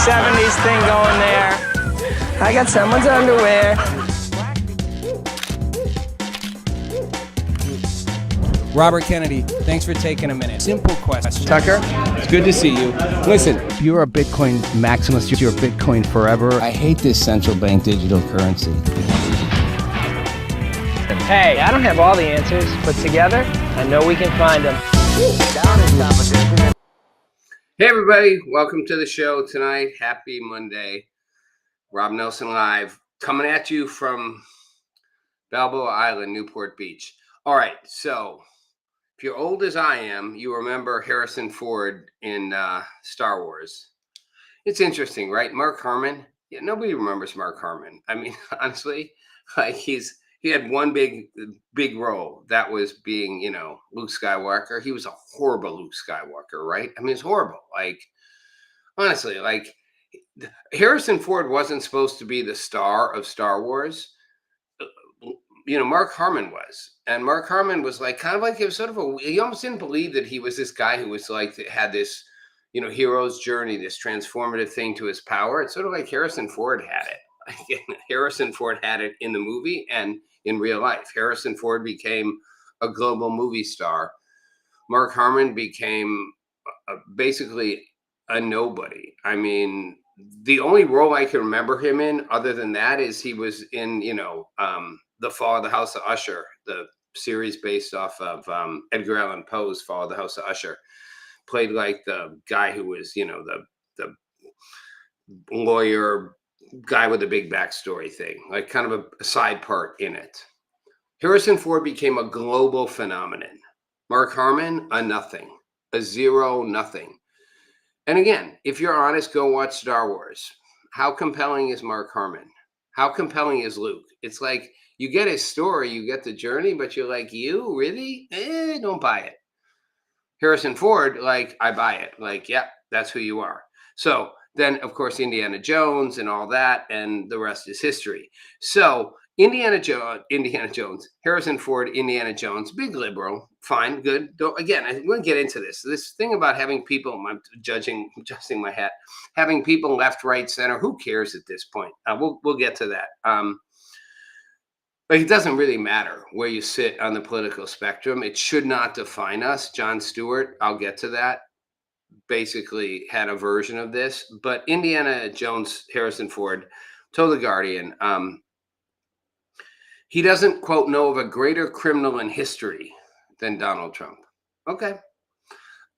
70s thing going there. I got someone's underwear. Robert Kennedy, thanks for taking a minute. Simple question. Tucker, it's good to see you. Listen, You're a Bitcoin maximalist. You're Bitcoin forever. I hate this central bank digital currency. Hey, I don't have all the answers, but together, I know we can find them. hey everybody, welcome to the show tonight. Happy Monday. Rob Nelson live, coming at you from Balboa Island, Newport Beach. All right, so if you're old as I am, you remember Harrison Ford in Star Wars. It's interesting, right? Mark Harmon. Yeah, nobody remembers Mark Harmon. I mean, honestly, like he had one big role. That was being, Luke Skywalker. He was a horrible Luke Skywalker, right? I mean, it's horrible. Like, honestly, like Harrison Ford wasn't supposed to be the star of Star Wars. Mark Harmon was. And Mark Harmon was like, kind of like, it was sort of you almost didn't believe that he was this guy who was like, had this, hero's journey, this transformative thing to his power. It's sort of like Harrison Ford had it. Harrison Ford had it in the movie and in real life. Harrison Ford became a global movie star. Mark Harmon became basically a nobody. I mean, the only role I can remember him in other than that is he was in, The Fall of the House of Usher, the series based off of Edgar Allan Poe's Fall of the House of Usher. Played like the guy who was, the lawyer guy with a big backstory thing, like kind of a side part in it. Harrison Ford became a global phenomenon. Mark Harmon, a nothing, a zero, nothing. And again, if you're honest, go watch Star Wars. How compelling is Mark Harmon? How compelling is Luke? It's like you get his story, you get the journey, but you're like, you really? Don't buy it. Harrison Ford, like, I buy it. Like, yeah, that's who you are. So then, of course, Indiana Jones and all that, and the rest is history. So Indiana Jones, Harrison Ford, Indiana Jones, big liberal, fine, good. Again, I'm going to get into this. This thing about having people, I'm adjusting my hat, having people left, right, center. Who cares at this point? We'll get to that. Like, it doesn't really matter where you sit on the political spectrum. It should not define us. Jon Stewart, I'll get to that, basically had a version of this. But Indiana Jones, Harrison Ford, told The Guardian, he doesn't, quote, know of a greater criminal in history than Donald Trump. Okay.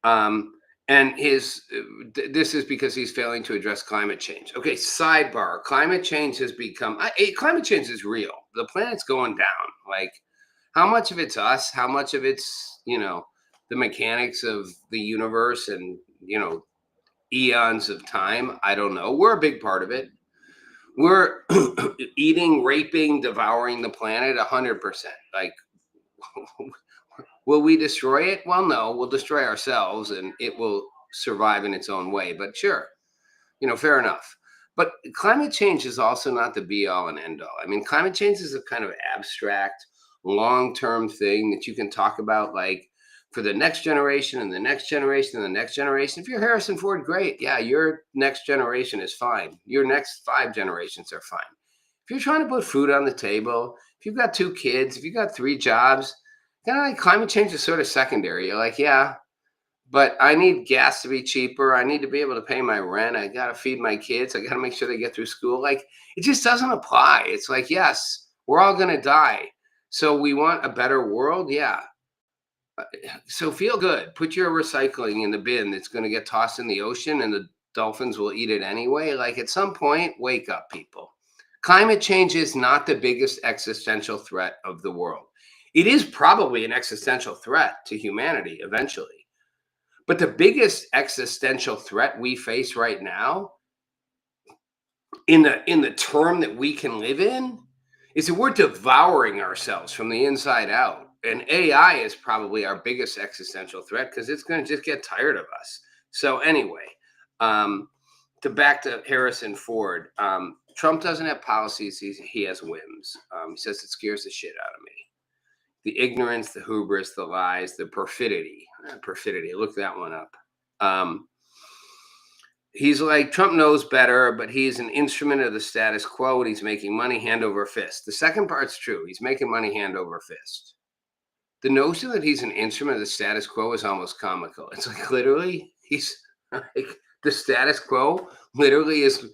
And this is because he's failing to address climate change. Okay, sidebar. Climate change has become, climate change is real. The planet's going down. Like, how much of it's us? How much of it's, the mechanics of the universe and, eons of time? I don't know. We're a big part of it. We're eating, raping, devouring the planet 100%. Like, will we destroy it? Well, no, we'll destroy ourselves and it will survive in its own way. But sure, fair enough. But climate change is also not the be all and end all. I mean, climate change is a kind of abstract, long-term thing that you can talk about like for the next generation and the next generation and the next generation. If you're Harrison Ford, great. Yeah, your next generation is fine. Your next 5 generations are fine. If you're trying to put food on the table, if you've got 2 kids, if you've got 3 jobs, like climate change is sort of secondary. You're like, yeah, but I need gas to be cheaper. I need to be able to pay my rent. I got to feed my kids. I got to make sure they get through school. Like, it just doesn't apply. It's like, yes, we're all going to die. So we want a better world. Yeah. So feel good. Put your recycling in the bin that's going to get tossed in the ocean and the dolphins will eat it anyway. Like, at some point, wake up, people. Climate change is not the biggest existential threat of the world. It is probably an existential threat to humanity eventually. But the biggest existential threat we face right now, in the term that we can live in, is that we're devouring ourselves from the inside out. And AI is probably our biggest existential threat because it's going to just get tired of us. So anyway, back to Harrison Ford. Trump doesn't have policies. He has whims. He says it scares the shit out of me. The ignorance, the hubris, the lies, the perfidy. Perfidy, look that one up. He's like, Trump knows better, but he's an instrument of the status quo and he's making money hand over fist. The second part's true. He's making money hand over fist. The notion that he's an instrument of the status quo is almost comical. It's like literally, he's like the status quo literally is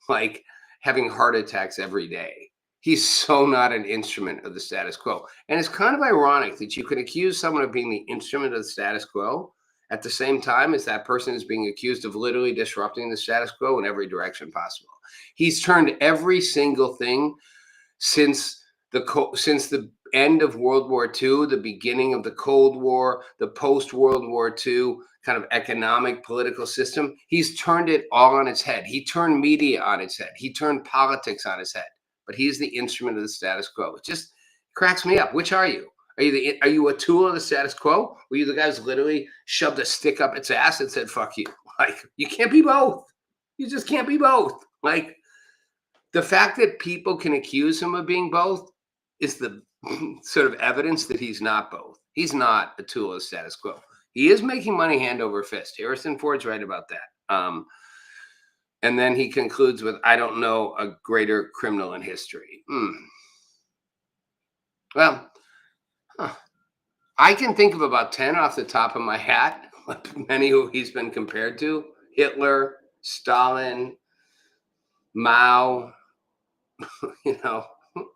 like having heart attacks every day. He's so not an instrument of the status quo. And it's kind of ironic that you can accuse someone of being the instrument of the status quo at the same time as that person is being accused of literally disrupting the status quo in every direction possible. He's turned every single thing since the end of World War II, the beginning of the Cold War, the post-World War II kind of economic political system. He's turned it all on its head. He turned media on its head. He turned politics on its head. But he's the instrument of the status quo. It just cracks me up. Which are you? Are you a tool of the status quo? Were you the guy who's literally shoved a stick up its ass and said, fuck you? Like, you can't be both. You just can't be both. Like, the fact that people can accuse him of being both is the sort of evidence that he's not both. He's not a tool of the status quo. He is making money hand over fist. Harrison Ford's right about that. And then he concludes with, I don't know a greater criminal in history. Well, I can think of about 10 off the top of my hat, many who he's been compared to. Hitler, Stalin, Mao. You know,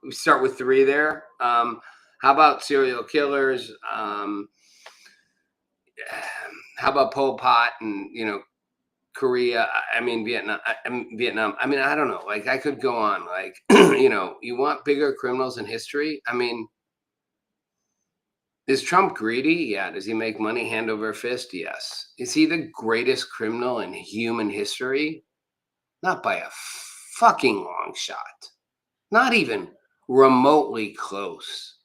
we start with 3 there. How about serial killers? How about Pol Pot and, Korea? I mean, Vietnam. I mean, I don't know. Like, I could go on. Like, you want bigger criminals in history? I mean, is Trump greedy? Yeah. Does he make money hand over fist? Yes. Is he the greatest criminal in human history? Not by a fucking long shot. Not even remotely close.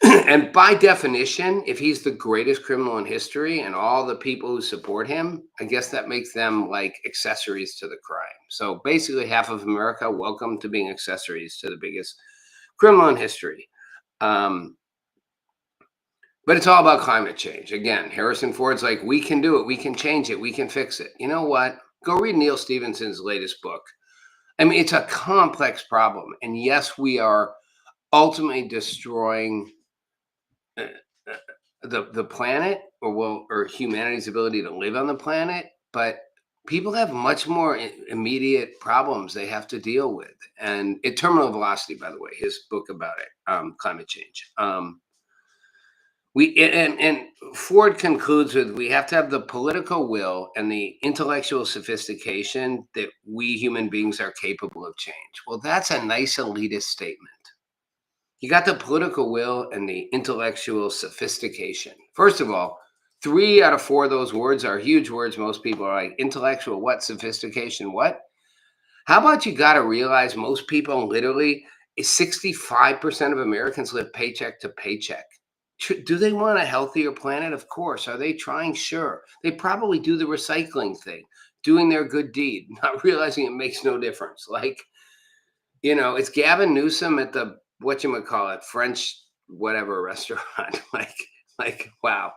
And by definition, if he's the greatest criminal in history and all the people who support him, I guess that makes them like accessories to the crime. So basically half of America, welcome to being accessories to the biggest criminal in history. But it's all about climate change. Again, Harrison Ford's like, we can do it. We can change it. We can fix it. You know what? Go read Neil Stephenson's latest book. I mean, it's a complex problem. And yes, we are ultimately destroying the planet or humanity's ability to live on the planet. But people have much more immediate problems they have to deal with. And Terminal Velocity, by the way, his book about it, climate change. And Ford concludes with, we have to have the political will and the intellectual sophistication that we human beings are capable of change. Well, that's a nice elitist statement. You got the political will and the intellectual sophistication. First of all, 3 out of 4 of those words are huge words. Most people are like, intellectual what? Sophistication what? How about you got to realize most people literally, 65% of Americans live paycheck to paycheck. Do they want a healthier planet? Of course. Are they trying? Sure. They probably do the recycling thing, doing their good deed, not realizing it makes no difference. Like, it's Gavin Newsom at the, whatchamacallit, French whatever restaurant. like, wow.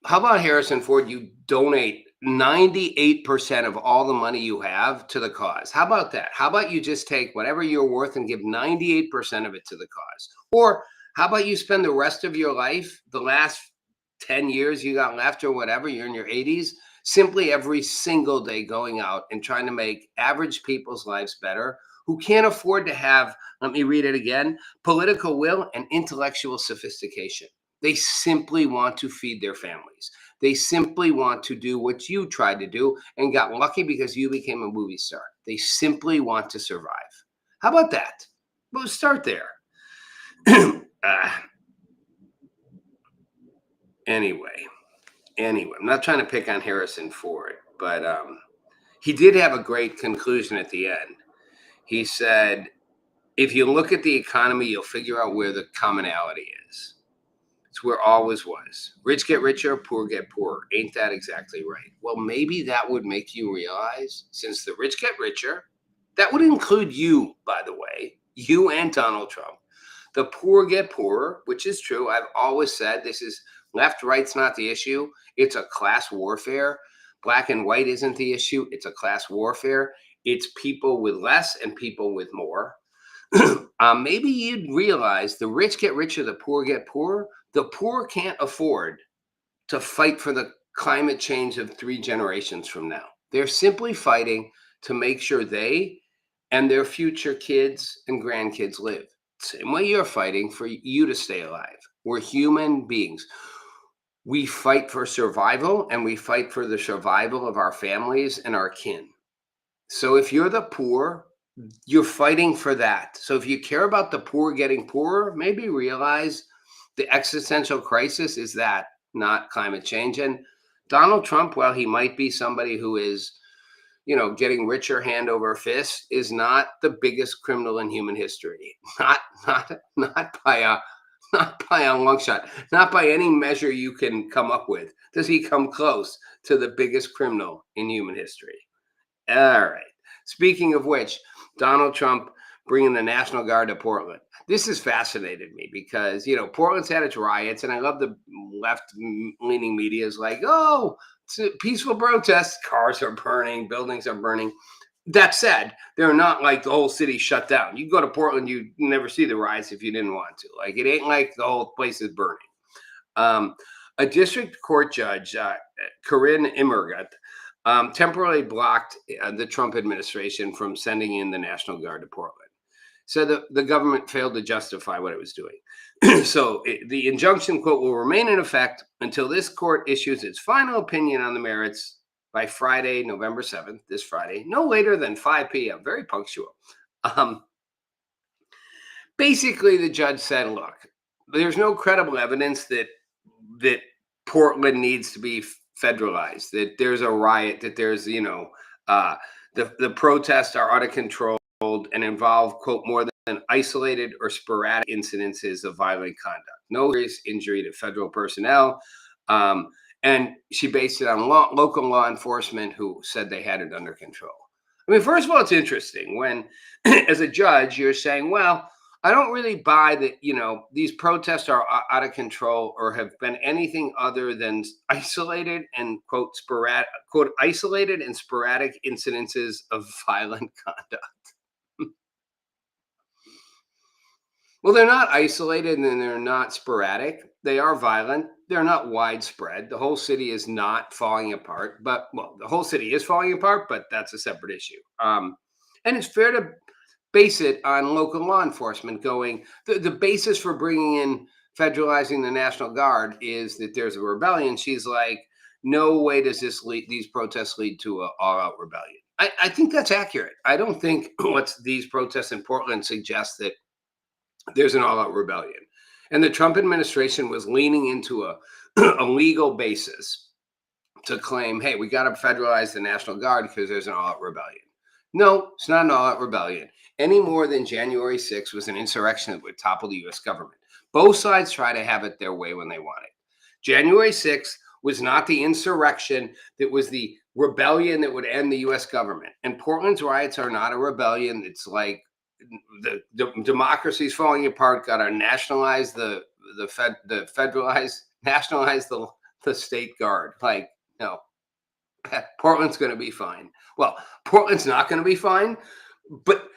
How about Harrison Ford? You donate 98% of all the money you have to the cause. How about that? How about you just take whatever you're worth and give 98% of it to the cause? Or how about you spend the rest of your life, the last 10 years you got left or whatever, you're in your 80s, simply every single day going out and trying to make average people's lives better who can't afford to have, let me read it again, political will and intellectual sophistication. They simply want to feed their families. They simply want to do what you tried to do and got lucky because you became a movie star. They simply want to survive. How about that? We'll start there. Anyway, I'm not trying to pick on Harrison Ford, but he did have a great conclusion at the end. He said, if you look at the economy, you'll figure out where the commonality is. It's where always was. Rich get richer, poor get poorer. Ain't that exactly right? Well, maybe that would make you realize, since the rich get richer, that would include you, by the way, you and Donald Trump. The poor get poorer, which is true. I've always said this is Left, right's not the issue. It's a class warfare. Black and white isn't the issue. It's a class warfare. It's people with less and people with more. Maybe you'd realize the rich get richer, the poor get poorer. The poor can't afford to fight for the climate change of 3 generations from now. They're simply fighting to make sure they and their future kids and grandkids live. Same way you're fighting for you to stay alive. We're human beings. We fight for survival, and we fight for the survival of our families and our kin. So if you're the poor, you're fighting for that. So if you care about the poor getting poorer, maybe realize the existential crisis is that, not climate change. And Donald Trump, while he might be somebody who is, getting richer hand over fist, is not the biggest criminal in human history. Not by a long shot. Not by any measure you can come up with does he come close to the biggest criminal in human history. All right. Speaking of which, Donald Trump bringing the National Guard to Portland. This has fascinated me because, Portland's had its riots, and I love the left-leaning media is like, oh, it's a peaceful protest. Cars are burning, buildings are burning. That said, they're not like the whole city shut down. You go to Portland, you never see the riots if you didn't want to. Like, it ain't like the whole place is burning. A district court judge, Corinne Immergut, temporarily blocked the Trump administration from sending in the National Guard to Portland. So the government failed to justify what it was doing. So the injunction, quote, will remain in effect until this court issues its final opinion on the merits by Friday, November 7th, this Friday, no later than 5 p.m., very punctual. Basically, the judge said, look, there's no credible evidence that Portland needs to be federalized, that there's a riot, that there's, the protests are out of control and involve, quote, more than isolated or sporadic incidences of violent conduct. No serious injury to federal personnel. And she based it on local law enforcement who said they had it under control. I mean, first of all, it's interesting when, as a judge, you're saying, well, I don't really buy that, these protests are out of control or have been anything other than isolated and, quote, isolated and sporadic incidences of violent conduct. Well, they're not isolated and they're not sporadic. They are violent. They're not widespread. The whole city is not falling apart, the whole city is falling apart, but that's a separate issue. And it's fair to base it on local law enforcement going, the basis for bringing in federalizing the National Guard is that there's a rebellion. She's like, no way does these protests lead to an all-out rebellion. I think that's accurate. I don't think these protests in Portland suggest that there's an all-out rebellion. And the Trump administration was leaning into a legal basis to claim, hey, we got to federalize the National Guard because there's an all-out rebellion. No, it's not an all-out rebellion. Any more than January 6th was an insurrection that would topple the U.S. government. Both sides try to have it their way when they want it. January 6th was not the insurrection that was the rebellion that would end the U.S. government. And Portland's riots are not a rebellion. It's like the democracy's falling apart. Got to nationalize nationalize the state guard. Like, no, Portland's going to be fine. Well, Portland's not going to be fine, but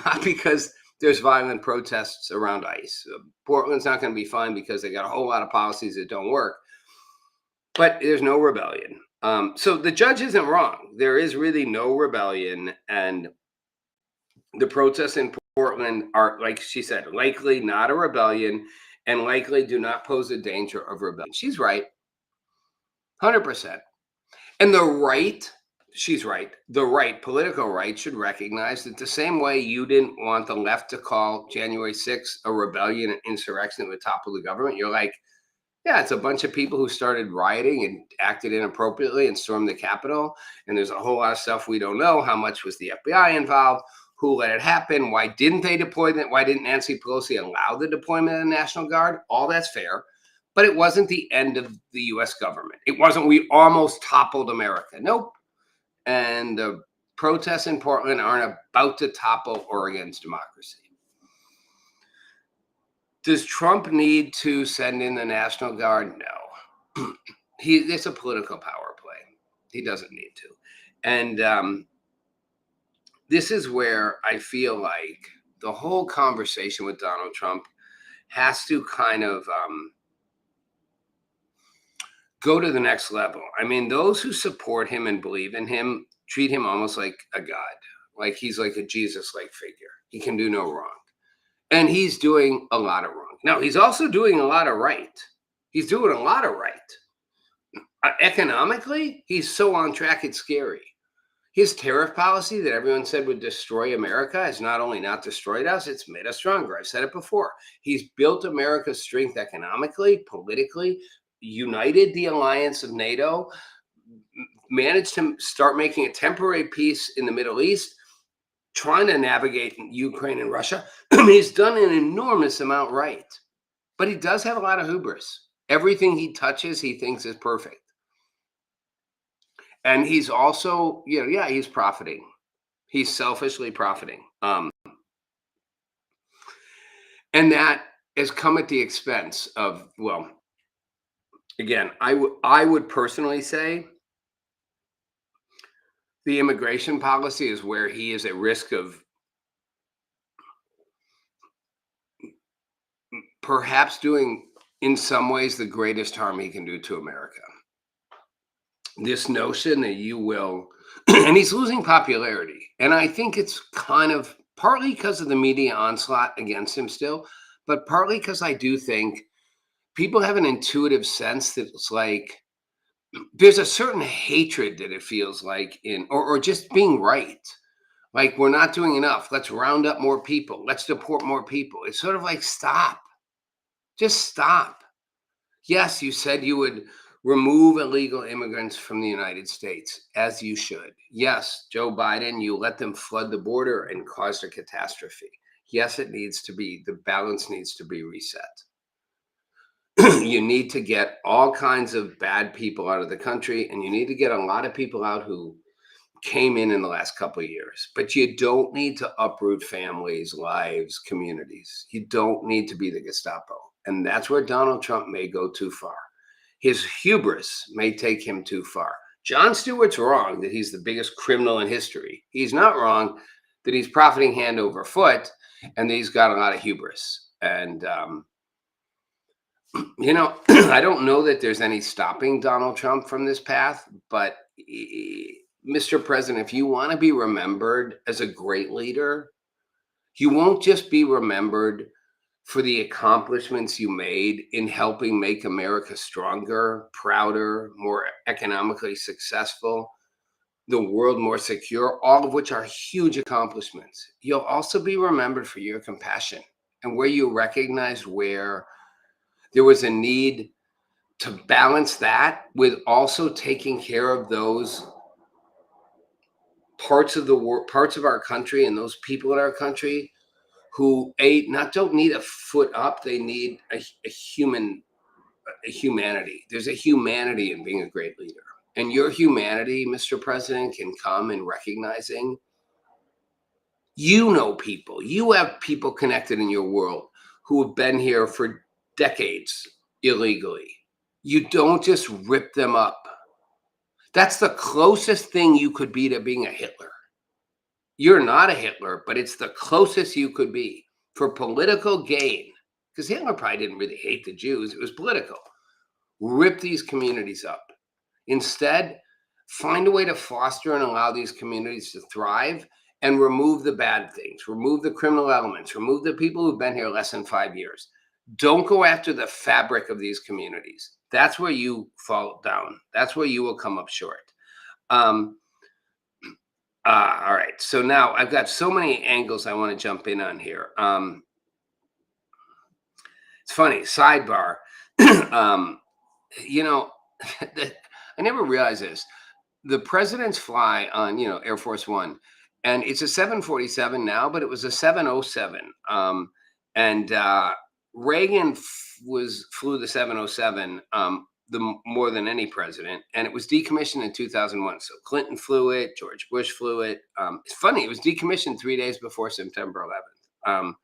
not because there's violent protests around ICE. Portland's not going to be fine because they got a whole lot of policies that don't work. But there's no rebellion. So the judge isn't wrong. There is really no rebellion, and the protests in Portland are, like she said, likely not a rebellion and likely do not pose a danger of rebellion. She's right. 100%. And she's right. The political right should recognize that the same way you didn't want the left to call January 6th a rebellion and insurrection that would topple the government, you're like, yeah, it's a bunch of people who started rioting and acted inappropriately and stormed the Capitol. And there's a whole lot of stuff we don't know. How much was the FBI involved? Who let it happen? Why didn't they deploy that? Why didn't Nancy Pelosi allow the deployment of the National Guard? All that's fair. But it wasn't the end of the U.S. government. It wasn't, we almost toppled America. Nope. And the protests in Portland aren't about to topple Oregon's democracy. Does Trump need to send in the National Guard? No. It's a political power play. He doesn't need to. And this is where I feel like the whole conversation with Donald Trump has to kind of go to the next level. I mean, those who support him and believe in him treat him almost like a god, like he's like a Jesus-like figure. He can do no wrong. And he's doing a lot of wrong. Now, he's also doing a lot of right. He's doing a lot of right. Economically, he's so on track, it's scary. His tariff policy that everyone said would destroy America has not only not destroyed us, it's made us stronger. I've said it before. He's built America's strength economically, politically, united the alliance of NATO, managed to start making a temporary peace in the Middle East, trying to navigate Ukraine and Russia. He's done an enormous amount right. But he does have a lot of hubris. Everything he touches, he thinks is perfect. And he's also, he's profiting. He's selfishly profiting. And that has come at the expense of, well, again, I would personally say the immigration policy is where he is at risk of perhaps doing, in some ways, the greatest harm he can do to America. This notion that you will, and he's losing popularity. And I think it's kind of partly because of the media onslaught against him still, but partly because I do think people have an intuitive sense that it's like, there's a certain hatred that it feels like or just being right. Like, we're not doing enough. Let's round up more people. Let's deport more people. It's sort of like, stop. Just stop. Yes, you said you would remove illegal immigrants from the United States, as you should. Yes, Joe Biden, you let them flood the border and caused a catastrophe. Yes, the balance needs to be reset. You need to get all kinds of bad people out of the country, and you need to get a lot of people out who came in the last couple of years. But you don't need to uproot families, lives, communities. You don't need to be the Gestapo. And that's where Donald Trump may go too far. His hubris may take him too far. Jon Stewart's wrong that he's the biggest criminal in history. He's not wrong that he's profiting hand over foot and that he's got a lot of hubris. And, I don't know that there's any stopping Donald Trump from this path, but Mr. President, if you want to be remembered as a great leader, you won't just be remembered for the accomplishments you made in helping make America stronger, prouder, more economically successful, the world more secure, all of which are huge accomplishments. You'll also be remembered for your compassion and where you recognized where there was a need to balance that with also taking care of those parts of our country and those people in our country who don't need a foot up, they need a humanity. There's a humanity in being a great leader. And your humanity, Mr. President, can come in recognizing people. You have people connected in your world who have been here for decades illegally. You don't just rip them up. That's the closest thing you could be to being a Hitler. You're not a Hitler, but it's the closest you could be for political gain. Because Hitler probably didn't really hate the Jews. It was political. Rip these communities up. Instead, find a way to foster and allow these communities to thrive and remove the bad things, remove the criminal elements, remove the people who've been here less than 5 years. Don't go after the fabric of these communities. That's where you fall down. That's where you will come up short. All right. So now I've got so many angles I want to jump in on here. It's funny, sidebar. I never realized this. The presidents fly on, Air Force One, and it's a 747 now, but it was a 707. Reagan flew the 707 more than any president, and it was decommissioned in 2001. So Clinton flew it, George Bush flew it. It's funny, it was decommissioned 3 days before September 11th.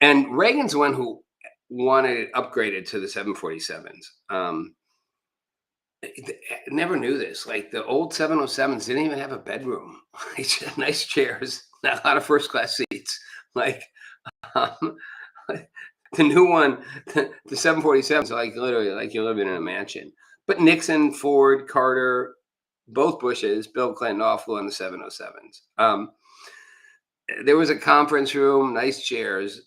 And Reagan's the one who wanted it upgraded to the 747s. Never knew this. Like the old 707s didn't even have a bedroom. It's just nice chairs, not a lot of first class seats. Like um, the new one, the 747s, like literally like you're living in a mansion. But Nixon, Ford, Carter, both Bushes, Bill Clinton all flew on the 707s. There was a conference room, nice chairs,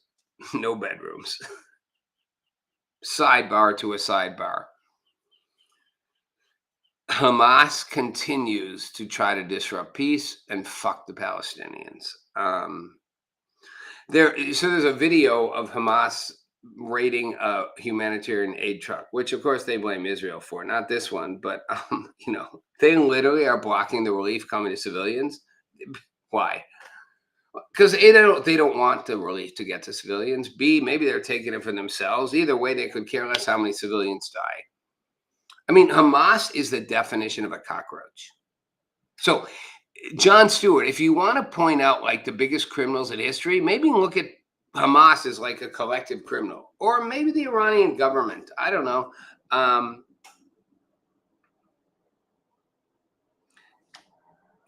no bedrooms. Sidebar to a sidebar. Hamas continues to try to disrupt peace and fuck the Palestinians. There's a video of Hamas raiding a humanitarian aid truck, which of course they blame Israel for. Not this one, but they literally are blocking the relief coming to civilians. Why? Because A, they don't want the relief to get to civilians. B, maybe they're taking it for themselves. Either way, they could care less how many civilians die. I mean, Hamas is the definition of a cockroach. So, Jon Stewart, if you want to point out like the biggest criminals in history, maybe look at Hamas as like a collective criminal, or maybe the Iranian government. I don't know.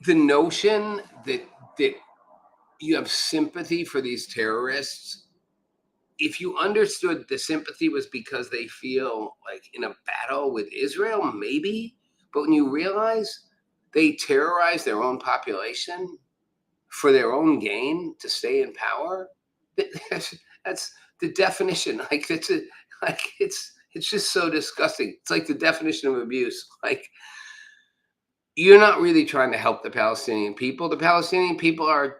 The notion that you have sympathy for these terrorists, if you understood the sympathy was because they feel like in a battle with Israel, maybe. But when you realize they terrorize their own population for their own gain to stay in power, that's the definition. Like it's just so disgusting. It's like the definition of abuse. Like you're not really trying to help the Palestinian people. The Palestinian people are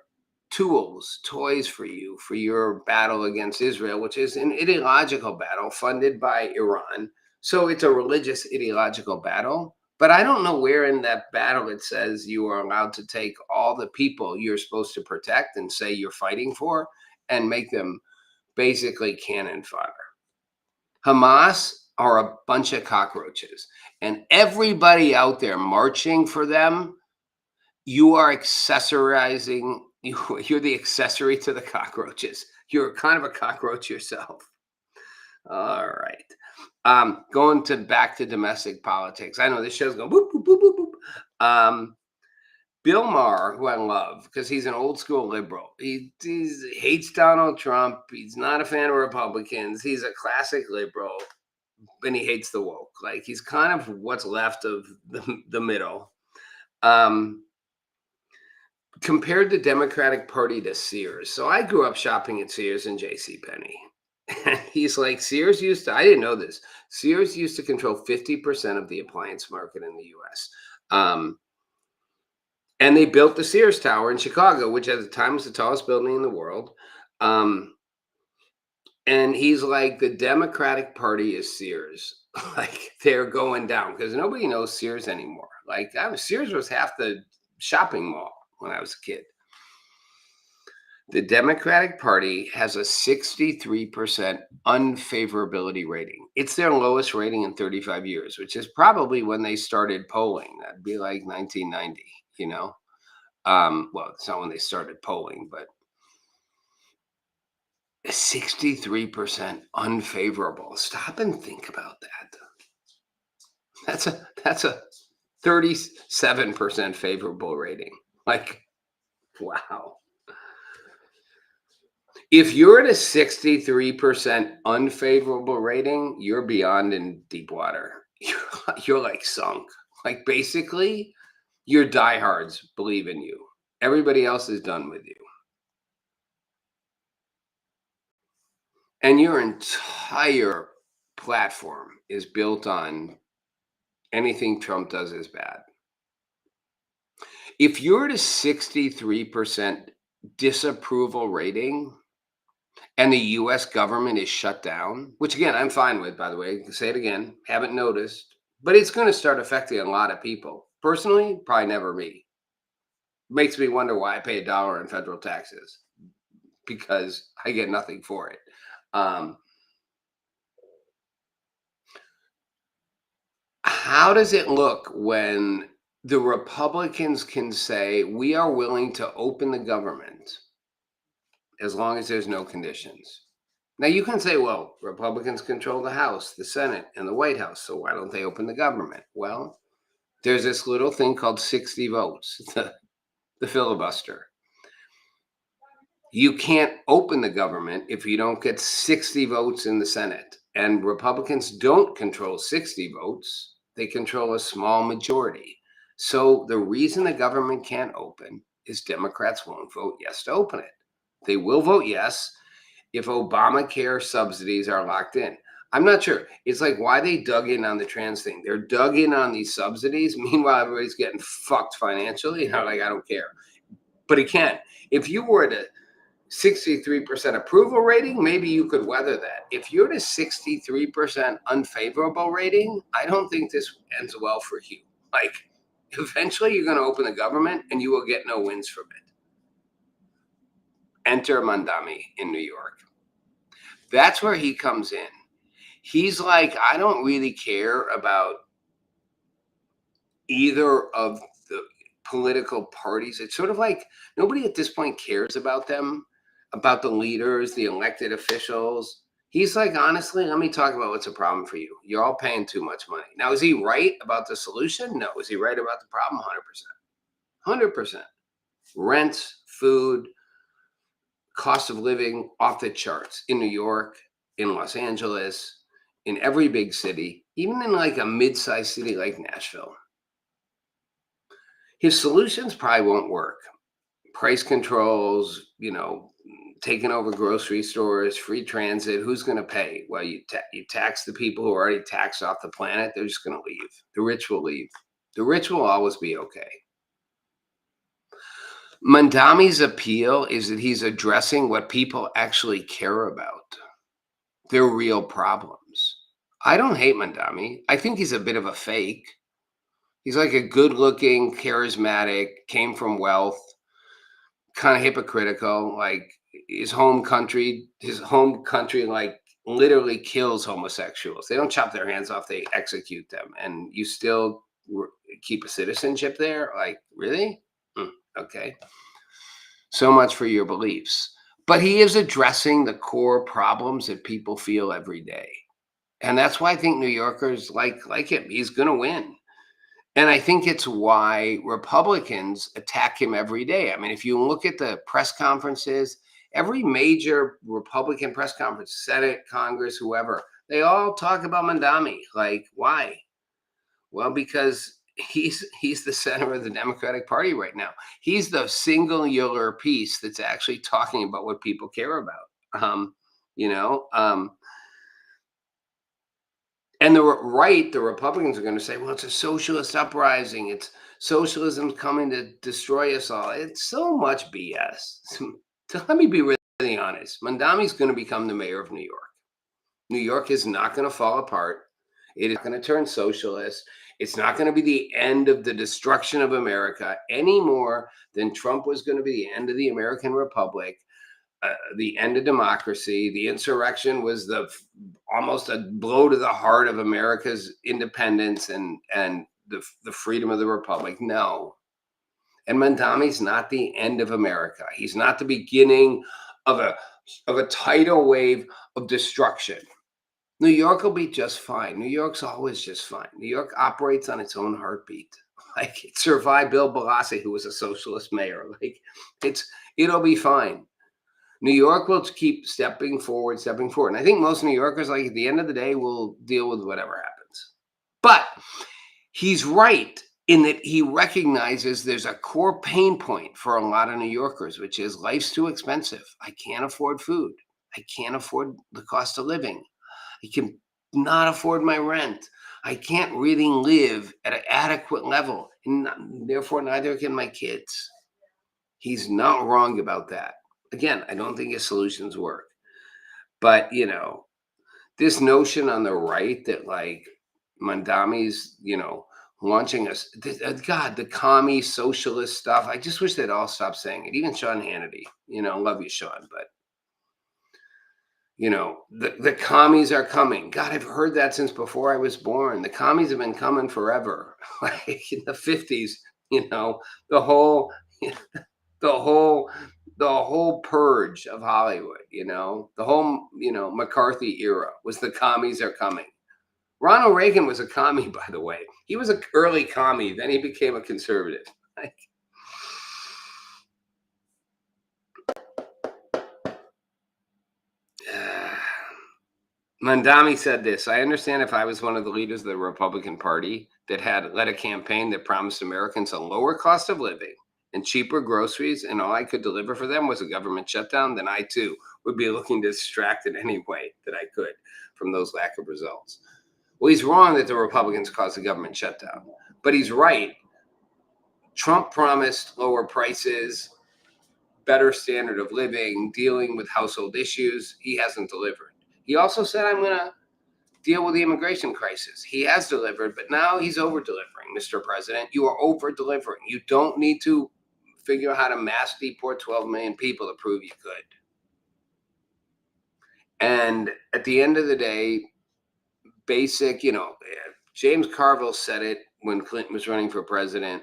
tools, toys for you, for your battle against Israel, which is an ideological battle funded by Iran. So it's a religious ideological battle. But I don't know where in that battle it says you are allowed to take all the people you're supposed to protect and say you're fighting for and make them basically cannon fodder. Hamas are a bunch of cockroaches. And everybody out there marching for them, you are accessorizing. You're the accessory to the cockroaches. You're kind of a cockroach yourself. All right. Going back to domestic politics. I know this show's going boop, boop, boop, boop, boop. Bill Maher, who I love because he's an old school liberal. He hates Donald Trump. He's not a fan of Republicans. He's a classic liberal, and he hates the woke. Like he's kind of what's left of the middle. Compared the Democratic Party to Sears. So I grew up shopping at Sears and JCPenney. And he's like, Sears used to, I didn't know this. Sears used to control 50% of the appliance market in the US. And they built the Sears Tower in Chicago, which at the time was the tallest building in the world. And he's like, the Democratic Party is Sears. Like they're going down because nobody knows Sears anymore. Like Sears was half the shopping mall when I was a kid. The Democratic Party has a 63% unfavorability rating. It's their lowest rating in 35 years, which is probably when they started polling. That'd be like 1990, Well, it's not when they started polling, but 63% unfavorable. Stop and think about that. That's a 37% favorable rating. Like, wow. If you're at a 63% unfavorable rating, you're beyond in deep water. You're like sunk. Like basically, your diehards believe in you. Everybody else is done with you. And your entire platform is built on anything Trump does is bad. If you're at a 63% disapproval rating, and the US government is shut down, which again, I'm fine with, by the way. Say it again, haven't noticed, but it's going to start affecting a lot of people. Personally, probably never me. Makes me wonder why I pay $1 in federal taxes because I get nothing for it. How does it look when the Republicans can say, we are willing to open the government as long as there's no conditions? Now you can say, well, Republicans control the House, the Senate, and the White House, so why don't they open the government? Well, there's this little thing called 60 votes, the filibuster. You can't open the government if you don't get 60 votes in the Senate. And Republicans don't control 60 votes. They control a small majority. So the reason the government can't open is Democrats won't vote yes to open it. They will vote yes if Obamacare subsidies are locked in. I'm not sure. It's like why they dug in on the trans thing. They're dug in on these subsidies. Meanwhile, everybody's getting fucked financially. Like, I don't care. But again, if you were at a 63% approval rating, maybe you could weather that. If you're at a 63% unfavorable rating, I don't think this ends well for you. Like, eventually you're going to open the government and you will get no wins from it. Enter Mandami in New York. That's where he comes in. He's like, I don't really care about either of the political parties. It's sort of like nobody at this point cares about them, about the leaders, the elected officials. He's like, honestly, let me talk about what's a problem for you. You're all paying too much money. Now, is he right about the solution? No. Is he right about the problem? 100%. 100%. Rents, food, cost of living off the charts in New York, in Los Angeles, in every big city, even in like a mid-sized city like Nashville. His solutions probably won't work. Price controls, taking over grocery stores, free transit. Who's going to pay? Well, you tax the people who are already taxed off the planet. They're just going to leave. The rich will leave. The rich will always be okay. Mandami's appeal is that he's addressing what people actually care about, their real problems. I don't hate Mandami. I think he's a bit of a fake. He's like a good-looking, charismatic, came from wealth, kind of hypocritical. Like his home country, like literally kills homosexuals. They don't chop their hands off; they execute them, and you still keep a citizenship there. Like, really? Okay. So much for your beliefs. But he is addressing the core problems that people feel every day, and that's why I think New Yorkers like him. He's going to win. And I think it's why Republicans attack him every day. I mean, if you look at the press conferences, every major Republican press conference, Senate, Congress, whoever, they all talk about Mandami. Like, why? Well, because he's the center of the Democratic Party right now. He's the singular piece that's actually talking about what people care about. And the Republicans are going to say, well, it's a socialist uprising. It's socialism coming to destroy us all. It's so much BS. So let me be really honest. Mandami's going to become the mayor of New York. New York is not going to fall apart. It is not going to turn socialist. It's not going to be the end of the destruction of America any more than Trump was going to be the end of the American Republic. The end of democracy. The insurrection was almost a blow to the heart of America's independence and the freedom of the republic. No. And Mandami's not the end of America. He's not the beginning of a tidal wave of destruction. New York will be just fine. New York's always just fine. New York operates on its own heartbeat. Like, it survived Bill Blasey, who was a socialist mayor. Like, it'll be fine. New York will keep stepping forward. And I think most New Yorkers, like, at the end of the day, will deal with whatever happens. But he's right in that he recognizes there's a core pain point for a lot of New Yorkers, which is life's too expensive. I can't afford food. I can't afford the cost of living. I can not afford my rent. I can't really live at an adequate level, and therefore neither can my kids. He's not wrong about that. Again, I don't think his solutions work. But, this notion on the right that, like, Mandami's, launching us, the commie socialist stuff. I just wish they'd all stop saying it. Even Sean Hannity, love you, Sean, but, the commies are coming. God, I've heard that since before I was born. The commies have been coming forever. Like in the 50s, the whole the whole purge of Hollywood, the whole, McCarthy era was the commies are coming. Ronald Reagan was a commie, by the way. He was an early commie. Then he became a conservative. Mandami said this: I understand if I was one of the leaders of the Republican Party that had led a campaign that promised Americans a lower cost of living and cheaper groceries, and all I could deliver for them was a government shutdown, then I too would be looking to distract in any way that I could from those lack of results. Well, he's wrong that the Republicans caused a government shutdown, but he's right. Trump promised lower prices, better standard of living, dealing with household issues. He hasn't delivered. He also said, I'm going to deal with the immigration crisis. He has delivered, but now he's over-delivering, Mr. President. You are over-delivering. You don't need to figure out how to mass deport 12 million people to prove you could. And at the end of the day, basic, James Carville said it when Clinton was running for president.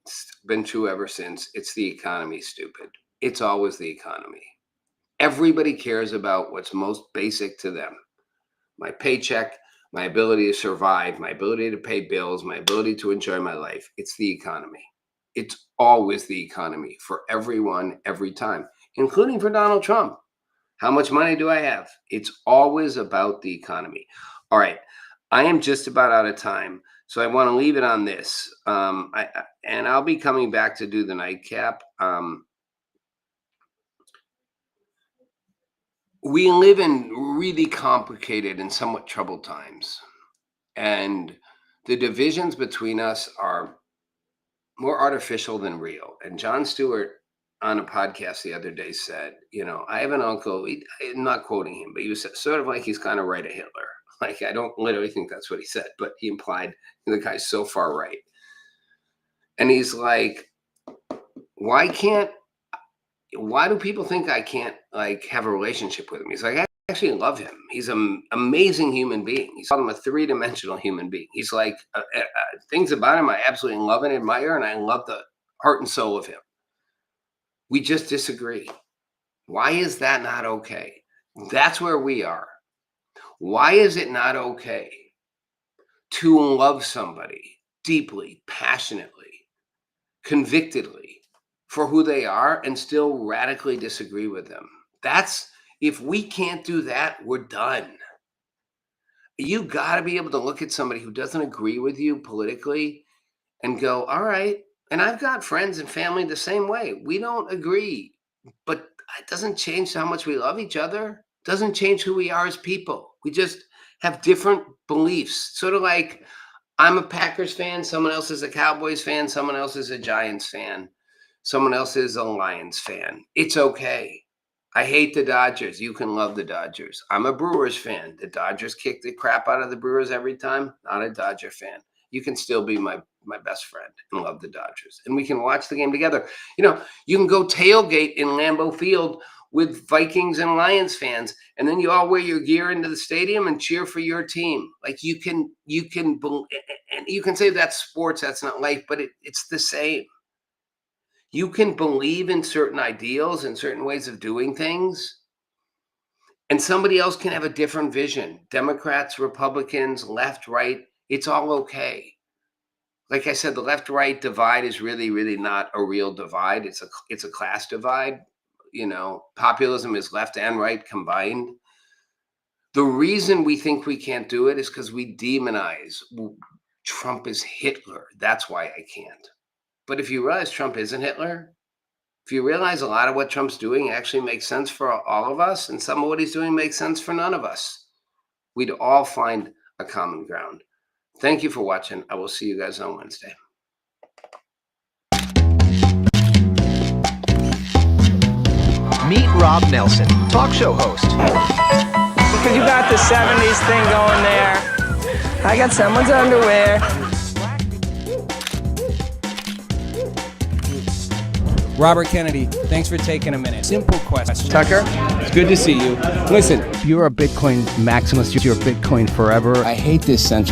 It's been true ever since. It's the economy, stupid. It's always the economy. Everybody cares about what's most basic to them. My paycheck, my ability to survive, my ability to pay bills, my ability to enjoy my life. It's the economy. It's always the economy for everyone, every time, including for Donald Trump. How much money do I have? It's always about the economy. All right. I am just about out of time, so I want to leave it on this. And I'll be coming back to do the nightcap. We live in really complicated and somewhat troubled times. And the divisions between us are more artificial than real. And Jon Stewart on a podcast the other day said, I have an uncle, I'm not quoting him, but he was sort of like he's kind of right of Hitler. Like, I don't literally think that's what he said, but he implied the guy's so far right. And he's like, why do people think I can't have a relationship with him? He's like, I actually love him. He's an amazing human being. He's called him a three-dimensional human being. He's like, things about him I absolutely love and admire, and I love the heart and soul of him. We just disagree. Why is that not okay? That's where we are. Why is it not okay to love somebody deeply, passionately, convictedly for who they are and still radically disagree with them? If we can't do that, we're done. You got to be able to look at somebody who doesn't agree with you politically and go, all right. And I've got friends and family the same way. We don't agree, but it doesn't change how much we love each other. It doesn't change who we are as people. We just have different beliefs. Sort of like I'm a Packers fan, someone else is a Cowboys fan, someone else is a Giants fan, someone else is a Lions fan. It's okay. I hate the Dodgers. You can love the Dodgers. I'm a Brewers fan. The Dodgers kick the crap out of the Brewers every time. Not a Dodger fan. You can still be my best friend and love the Dodgers. And we can watch the game together. You can go tailgate in Lambeau Field with Vikings and Lions fans, and then you all wear your gear into the stadium and cheer for your team. Like you can say that's sports, that's not life, but it's the same. You can believe in certain ideals and certain ways of doing things, and somebody else can have a different vision. Democrats, Republicans, left, right, it's all okay. Like I said, the left-right divide is really, really not a real divide. It's a class divide. Populism is left and right combined. The reason we think we can't do it is because we demonize Trump is Hitler. That's why I can't. But if you realize Trump isn't Hitler, if you realize a lot of what Trump's doing actually makes sense for all of us, and some of what he's doing makes sense for none of us, we'd all find a common ground. Thank you for watching. I will see you guys on Wednesday. Meet Rob Nelson, talk show host. Because you got the 70s thing going there. I got someone's underwear. Robert Kennedy, thanks for taking a minute. Simple question. Tucker, it's good to see you. Listen, If you're a Bitcoin maximalist, you're Bitcoin forever. I hate this central